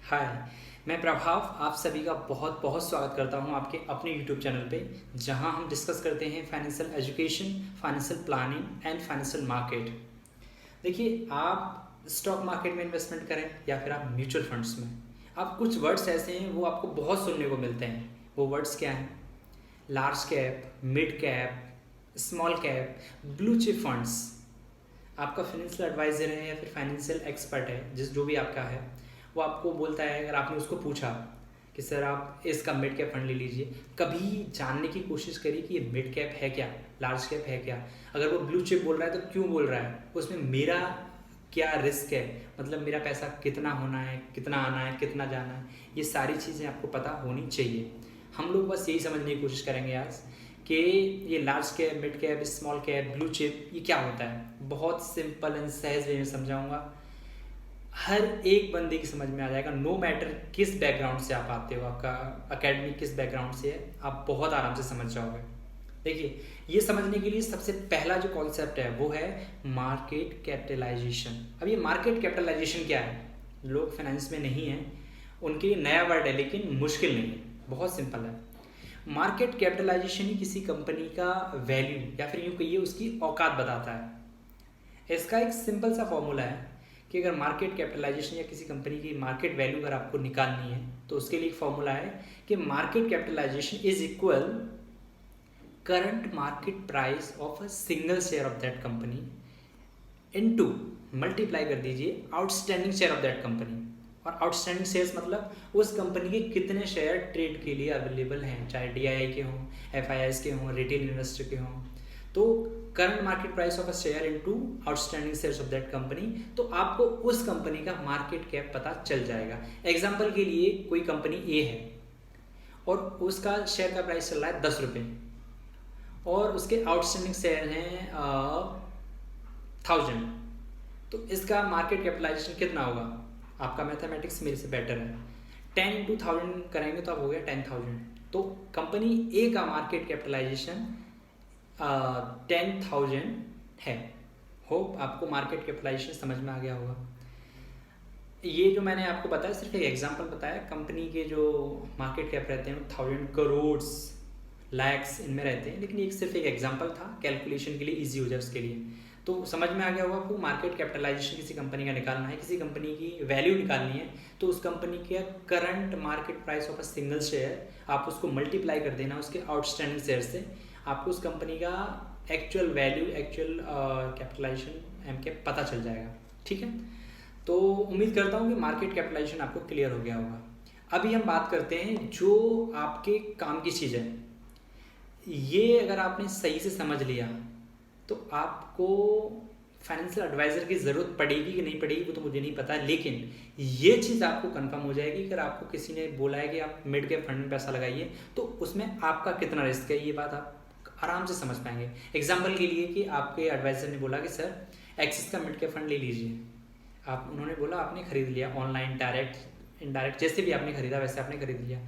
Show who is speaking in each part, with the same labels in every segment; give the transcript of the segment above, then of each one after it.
Speaker 1: हाय, मैं प्रभाव आप सभी का बहुत बहुत स्वागत करता हूं आपके अपने यूट्यूब चैनल पे, जहां हम डिस्कस करते हैं financial education, financial planning and financial market. देखिए, आप स्टॉक मार्केट में इन्वेस्टमेंट करें या फिर आप म्यूचुअल फंड्स में, आप कुछ वर्ड्स ऐसे हैं वो आपको बहुत सुनने को मिलते हैं। वो वर्ड्स क्या हैं? Large cap, mid cap, small cap, blue chip funds. आपका फाइनेंशियल एडवाइजर है या फिर फाइनेंशियल एक्सपर्ट है, जो भी आपका है, वो आपको बोलता है, अगर आपने उसको पूछा कि सर आप इसका मिड कैप फंड ले लीजिए, कभी जानने की कोशिश करिए कि ये मिड कैप है क्या, लार्ज कैप है क्या। अगर वो ब्लू चिप बोल रहा है तो क्यों बोल रहा है, उसमें मेरा क्या रिस्क है, मतलब मेरा पैसा कितना होना है, कितना आना है, कितना जाना है, ये सारी चीज़ें आपको पता होनी चाहिए। हम लोग बस यही समझने की कोशिश करेंगे आज कि ये large cap, mid cap, small cap, blue chip ये क्या होता है। बहुत सिंपल एंड सहज वे में समझाऊंगा, हर एक बंदे की समझ में आ जाएगा। नो मैटर किस बैकग्राउंड से आप आते हो, आपका अकेडमिक किस बैकग्राउंड से है, आप बहुत आराम से समझ जाओगे। देखिए, ये समझने के लिए सबसे पहला जो कॉन्सेप्ट है वो है मार्केट कैपिटलाइजेशन। अब ये मार्केट कैपिटलाइजेशन क्या है? लोग फाइनेंस में नहीं हैं, उनके लिए नया वर्ड है लेकिन मुश्किल नहीं है, बहुत सिंपल है। मार्केट कैपिटलाइजेशन ही किसी कंपनी का वैल्यू या फिर यूँ कहिए उसकी औकात बताता है। इसका एक सिंपल सा फॉर्मूला है कि अगर मार्केट कैपिटलाइजेशन या किसी कंपनी की मार्केट वैल्यू अगर आपको निकालनी है तो उसके लिए एक फॉर्मूला है कि market capitalization is equal current market price of a single share of that company into, multiply कर दीजिए outstanding share of that company. और आउटस्टैंडिंग शेयर्स मतलब उस कंपनी के कितने शेयर ट्रेड के लिए अवेलेबल हैं, चाहे डीआईआई के हों, एफआईआईस के हों, रिटेल इन्वेस्टर के हों। तो current market price of a share into outstanding shares of that company, तो आपको उस कंपनी का मार्केट कैप पता चल जाएगा। एग्जांपल के लिए कोई कंपनी ए है और उसका शेयर का प्राइस चल रहा है 10 रुपये और उसके आउटस्टैंडिंग शेयर हैं 1000, तो इसका मार्केट कैपिटलाइजेशन कितना होगा? आपका मैथमेटिक्स मेरे से बेटर है। 10 इंटू 1000 करेंगे तो अब हो गया 10,000। तो कंपनी ए का मार्केट कैपिटलाइजेशन 10,000 है। होप आपको मार्केट कैपिटलाइजेशन समझ में आ गया होगा। ये जो मैंने आपको बताया सिर्फ एक एग्जांपल बताया। कंपनी के जो मार्केट कैप रहते हैं 1000 करोड़, लैक्स इनमें रहते हैं, लेकिन ये सिर्फ एक एग्जांपल था, कैलकुलेशन के लिए इजी हो जाए उसके लिए। तो समझ में आ गया होगा आपको, मार्केट कैपिटलाइजेशन किसी कंपनी का निकालना है, किसी कंपनी की वैल्यू निकालनी है, तो उस कंपनी के current market price of a single share आप उसको मल्टीप्लाई कर देना उसके आउटस्टैंडिंग शेयर से, आपको उस कंपनी का एक्चुअल वैल्यू, एक्चुअल कैपिटलाइजेशन एम के पता चल जाएगा। ठीक है, तो उम्मीद करता हूँ कि मार्केट कैपिटलाइजेशन आपको क्लियर हो गया होगा। अभी हम बात करते हैं जो आपके काम की चीज़ है। ये अगर आपने सही से समझ लिया तो आपको फाइनेंशियल एडवाइज़र की ज़रूरत पड़ेगी कि नहीं पड़ेगी वो तो मुझे नहीं पता, लेकिन ये चीज़ आपको कंफर्म हो जाएगी। अगर आपको किसी ने बोला है कि आप मिड कैप फंड में पैसा लगाइए तो उसमें आपका कितना रिस्क है, ये बात आप आराम से समझ पाएंगे। एग्जाम्पल के लिए कि आपके एडवाइज़र ने बोला कि सर एक्सिस का मिड कैप फंड ले लीजिए, आप उन्होंने बोला, आपने खरीद लिया, ऑनलाइन, डायरेक्ट, इनडायरेक्ट, जैसे भी आपने खरीदा वैसे आपने खरीद लिया,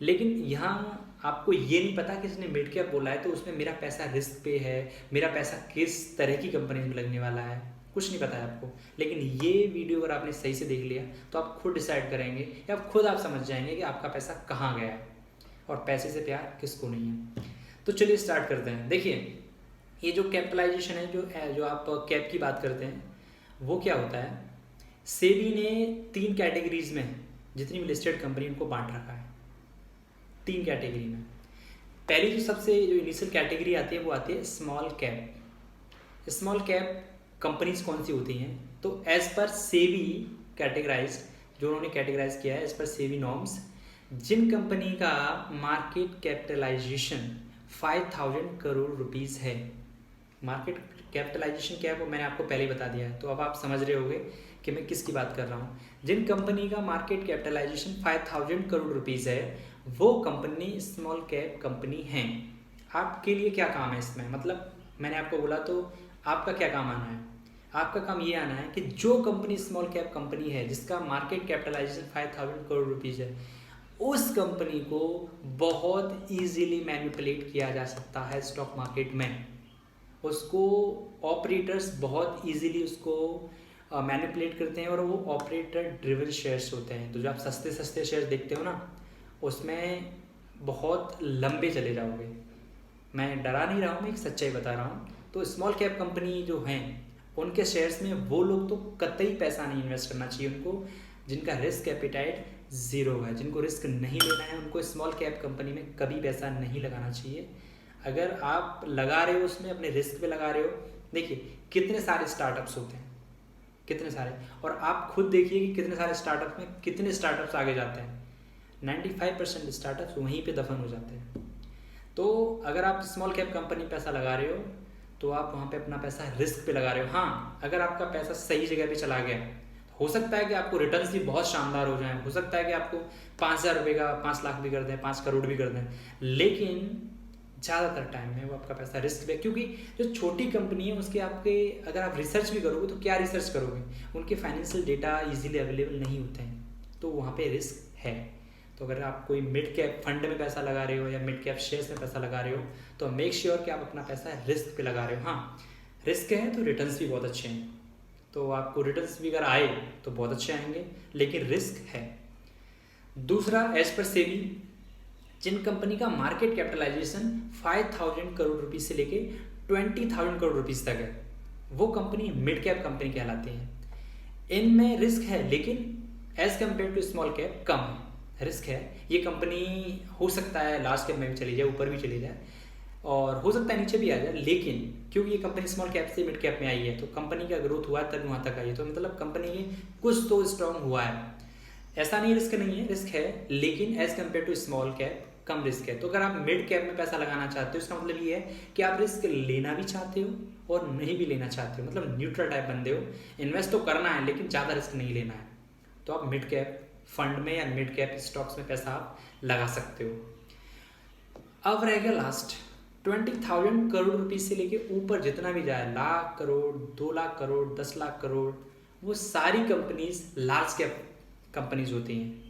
Speaker 1: लेकिन यहाँ आपको ये नहीं पता कि इसने मिड कैप बोला है तो उसमें मेरा पैसा रिस्क पे है, मेरा पैसा किस तरह की कंपनी में लगने वाला है, कुछ नहीं पता है आपको। लेकिन ये वीडियो अगर आपने सही से देख लिया तो आप खुद डिसाइड करेंगे या खुद आप समझ जाएंगे कि आपका पैसा कहाँ गया है और पैसे से प्यार किसको नहीं है। तो चलिए स्टार्ट करते हैं। देखिए, ये जो कैपिटलाइजेशन है, जो आप कैप की बात करते हैं, वो क्या होता है? सेबी ने 3 कैटेगरीज में जितनी भी लिस्टेड कंपनी उनको बांट रखा है, 3 कैटेगरी में। पहली जो सबसे जो इनिशियल कैटेगरी आती है वो आती है small cap. Small cap companies कौन सी होती हैं? तो एज पर सेबी कैटेगराइज, जो उन्होंने कैटेगराइज किया है एज पर सेबी नॉर्म्स, जिन कंपनी का मार्केट कैपिटलाइजेशन 5000 करोड़ रुपीज़ है। मार्केट कैपिटलाइजेशन क्या है वो मैंने आपको पहले ही बता दिया है, तो अब आप समझ रहे होंगे कि मैं किसकी बात कर रहा हूँ। जिन कंपनी का मार्केट कैपिटलाइजेशन 5000 करोड़ रुपीज़ है वो कंपनी स्मॉल कैप कंपनी हैं। आपके लिए क्या काम है इसमें? मतलब मैंने आपको बोला तो आपका क्या काम आना है? आपका काम ये आना है कि जो कंपनी स्मॉल कैप कंपनी है जिसका मार्केट कैपिटलाइजेशन 5000 करोड़ रुपीज़ है, उस कंपनी को बहुत ईजीली मैनिपुलेट किया जा सकता है स्टॉक मार्केट में। उसको ऑपरेटर्स बहुत ईजीली उसको मैनिपुलेट करते हैं और वो ऑपरेटर ड्रिवन शेयर्स होते हैं। तो जो आप सस्ते सस्ते शेयर्स देखते हो ना, उसमें बहुत लंबे चले जाओगे। मैं डरा नहीं रहा हूँ, मैं एक सच्चाई बता रहा हूँ। तो स्मॉल कैप कंपनी जो हैं उनके शेयर्स में वो लोग तो कतई पैसा नहीं इन्वेस्ट करना चाहिए उनको, जिनका रिस्क एपिटाइट ज़ीरो है, जिनको रिस्क नहीं लेना है, उनको स्मॉल कैप कंपनी में कभी पैसा नहीं लगाना चाहिए। अगर आप लगा रहे हो उसमें, अपने रिस्क पे लगा रहे हो, देखिए कितने सारे स्टार्टअप्स होते हैं, कितने सारे, और आप खुद देखिए कि कितने सारे स्टार्टअप में कितने स्टार्टअप्स आगे जाते हैं। 95% स्टार्टअप्स वहीं पे दफन हो जाते हैं। तो अगर आप स्मॉल कैप कंपनी में पैसा लगा रहे हो तो आप वहाँ पे अपना पैसा रिस्क पे लगा रहे हो। हाँ, अगर आपका पैसा सही जगह पे चला गया, हो सकता है कि आपको रिटर्न्स भी बहुत शानदार हो जाएं, हो सकता है कि आपको 5,000 रुपये का 5 लाख भी कर दें, 5 करोड़ भी कर दें, लेकिन ज़्यादातर टाइम में वो आपका पैसा रिस्क पे, क्योंकि जो छोटी कंपनी है उसके आपके, अगर आप रिसर्च भी करोगे तो क्या रिसर्च करोगे, उनके फाइनेंशियल डेटा इजीली अवेलेबल नहीं होते हैं, तो वहाँ पे रिस्क है। तो अगर आप कोई मिड कैप फंड में पैसा लगा रहे हो या मिड कैप शेयर्स में पैसा लगा रहे हो तो मेक श्योर कि आप अपना पैसा रिस्क पे लगा रहे हो। हाँ, रिस्क है तो रिटर्न्स भी बहुत अच्छे हैं, तो आपको रिटर्न्स भी अगर आए तो बहुत अच्छे आएंगे, लेकिन रिस्क है। दूसरा, एज पर सेबी, जिन कंपनी का मार्केट कैपिटलाइजेशन 5,000 करोड़ रुपीज़ से लेके 20,000 करोड़ रुपीज़ तक है, वो कंपनी मिड कैप कंपनी कहलाती है। इनमें रिस्क है, लेकिन as compare to small cap कम है, रिस्क है। ये कंपनी हो सकता है लार्ज कैप में भी चली जाए, ऊपर भी चली जाए, और हो सकता है नीचे भी आ जाए, लेकिन क्योंकि ये कंपनी स्मॉल कैप से मिड कैप में आई है तो कंपनी का ग्रोथ हुआ है तब वहाँ तक आई है, तो मतलब कंपनी में कुछ तो स्ट्रॉन्ग हुआ है। ऐसा नहीं रिस्क नहीं है, रिस्क है, लेकिन as compare to small cap कम रिस्क है। तो अगर आप मिड कैप में पैसा लगाना चाहते हो, इसका मतलब ये है कि आप रिस्क लेना भी चाहते हो और नहीं भी लेना चाहते हो, मतलब न्यूट्रल टाइप बंदे हो। इन्वेस्ट तो करना है लेकिन ज़्यादा रिस्क नहीं लेना है, तो आप मिड कैप फंड में या मिड कैप स्टॉक्स में पैसा आप लगा सकते हो। अब रह गया लास्ट, 20,000 करोड़ रुपीज़ से लेके ऊपर जितना भी जाए, लाख करोड़, 2 लाख करोड़, 10 लाख करोड़, वो सारी कंपनीज लार्ज कैप कंपनीज होती हैं।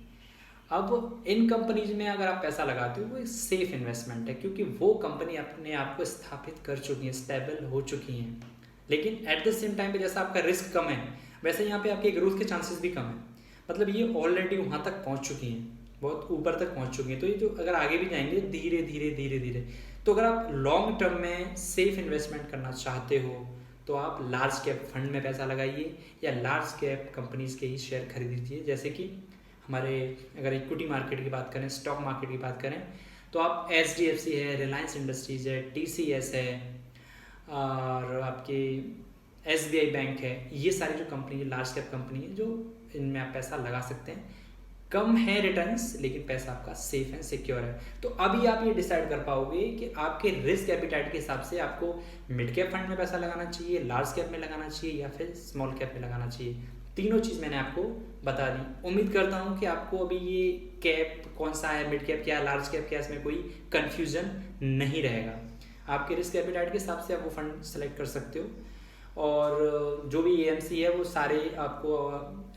Speaker 1: अब इन कंपनीज में अगर आप पैसा लगाते हो वो एक सेफ इन्वेस्टमेंट है, क्योंकि वो कंपनी अपने आप को स्थापित कर चुकी हैं, स्टेबल हो चुकी हैं। लेकिन एट द सेम टाइम पे जैसा आपका रिस्क कम है, वैसे यहाँ पे आपके ग्रोथ के चांसेस भी कम है। मतलब ये ऑलरेडी वहाँ तक पहुँच चुकी हैं, बहुत ऊपर तक पहुँच चुकी हैं, तो ये जो अगर आगे भी जाएंगे धीरे धीरे धीरे धीरे। तो अगर आप लॉन्ग टर्म में सेफ इन्वेस्टमेंट करना चाहते हो तो आप लार्ज कैप फंड में पैसा लगाइए या लार्ज कैप कंपनीज के ही शेयर खरीद लीजिए। जैसे कि हमारे अगर इक्विटी मार्केट की बात करें, स्टॉक मार्केट की बात करें, तो आप HDFC है, रिलायंस इंडस्ट्रीज़ है, TCS है, और आपकी SBI बैंक है, ये सारी जो कंपनी लार्ज कैप कंपनी है, जो इनमें आप पैसा लगा सकते हैं। कम है रिटर्न्स, लेकिन पैसा आपका सेफ है, सिक्योर है। तो अभी आप ये डिसाइड कर पाओगे कि आपके रिस्क एपिटाइट के हिसाब से आपको मिड कैप फंड में पैसा लगाना चाहिए, लार्ज कैप में लगाना चाहिए या फिर स्मॉल कैप में लगाना चाहिए। तीनों चीज़ मैंने आपको बता दी। उम्मीद करता हूँ कि आपको अभी ये कैप कौन सा है, मिड कैप क्या, लार्ज कैप क्या, इसमें कोई कन्फ्यूज़न नहीं रहेगा। आपके रिस्क एपिटाइट के हिसाब से आप वो फंड सेलेक्ट कर सकते हो, और जो भी AMC है वो सारे आपको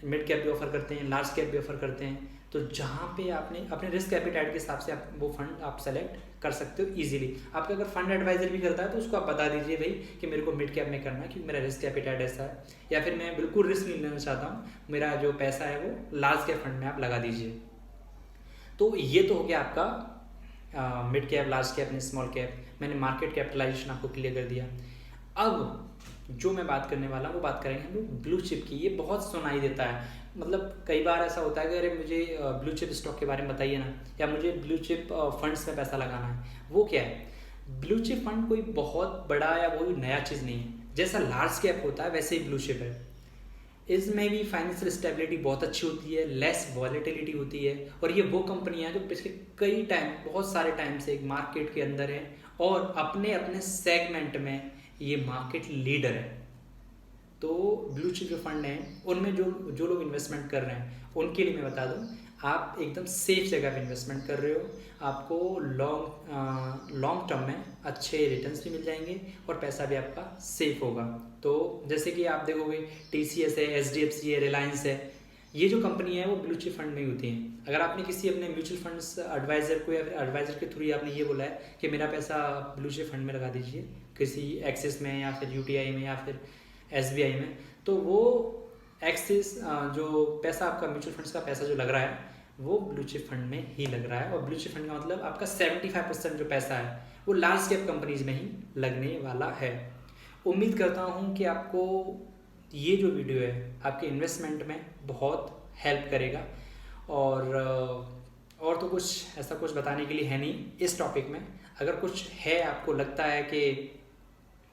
Speaker 1: मिड कैप भी ऑफर करते हैं, लार्ज कैप भी ऑफर करते हैं। तो जहाँ पे आपने अपने रिस्क एपिटाइट के हिसाब से आप वो फंड आप सेलेक्ट कर सकते हो इजीली। आपका अगर फंड एडवाइजर भी करता है तो उसको आप बता दीजिए भाई कि मेरे को मिड कैप में करना है क्योंकि मेरा रिस्क एपिटाइट ऐसा है, या फिर मैं बिल्कुल रिस्क नहीं लेना चाहता हूँ, मेरा जो पैसा है वो लार्ज कैप फंड में आप लगा दीजिए। तो ये तो हो गया आपका mid cap, large cap, small cap. मैंने मार्केट कैपिटलाइजेशन आपको क्लियर कर दिया। अब जो मैं बात करने वाला हूँ वो बात करेंगे हम लोग ब्लू चिप की। ये बहुत सुनाई देता है, मतलब कई बार ऐसा होता है कि अरे मुझे ब्लू चिप स्टॉक के बारे में बताइए ना, या मुझे ब्लू चिप फंड्स में पैसा लगाना है। वो क्या है? ब्लू चिप फंड कोई बहुत बड़ा या कोई नया चीज़ नहीं है। जैसा लार्ज कैप होता है वैसे ही ब्लू चिप है। इसमें भी फाइनेंशियल स्टेबिलिटी बहुत अच्छी होती है, लेस वॉलेटिलिटी होती है, और ये वो कंपनियां जो पिछले कई टाइम, बहुत सारे टाइम से एक मार्केट के अंदर है और अपने अपने सेगमेंट में ये मार्केट लीडर है। तो ब्लू चिप जो फंड हैं उनमें जो लोग इन्वेस्टमेंट कर रहे हैं उनके लिए मैं बता दूं, आप एकदम सेफ जगह पे इन्वेस्टमेंट कर रहे हो। आपको लॉन्ग टर्म में अच्छे रिटर्न्स भी मिल जाएंगे और पैसा भी आपका सेफ होगा। तो जैसे कि आप देखोगे TCS है, HDFC है, रिलायंस है, ये जो कंपनी है वो ब्लू चिप फंड में ही होती हैं। अगर आपने किसी अपने म्यूचुअल फंड्स एडवाइज़र को या फिर एडवाइज़र के थ्रू आपने ये बोला है कि मेरा पैसा ब्लू चिप फंड में लगा दीजिए, किसी एक्सिस में या फिर UTI में या फिर SBI में, तो वो एक्सिस जो पैसा आपका म्यूचुअल फंड्स का पैसा जो लग रहा है वो ब्लू चिप फंड में ही लग रहा है। और ब्लू चिप फंड का मतलब आपका 75% जो पैसा है वो लार्ज कैप कंपनीज में ही लगने वाला है। उम्मीद करता हूँ कि आपको ये जो वीडियो है आपके इन्वेस्टमेंट में बहुत हेल्प करेगा। और तो कुछ ऐसा कुछ बताने के लिए है नहीं इस टॉपिक में। अगर कुछ है आपको लगता है कि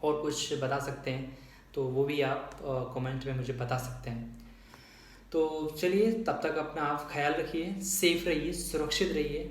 Speaker 1: और कुछ बता सकते हैं तो वो भी आप कमेंट में मुझे बता सकते हैं। तो चलिए, तब तक अपना आप ख्याल रखिए, सेफ रहिए, सुरक्षित रहिए।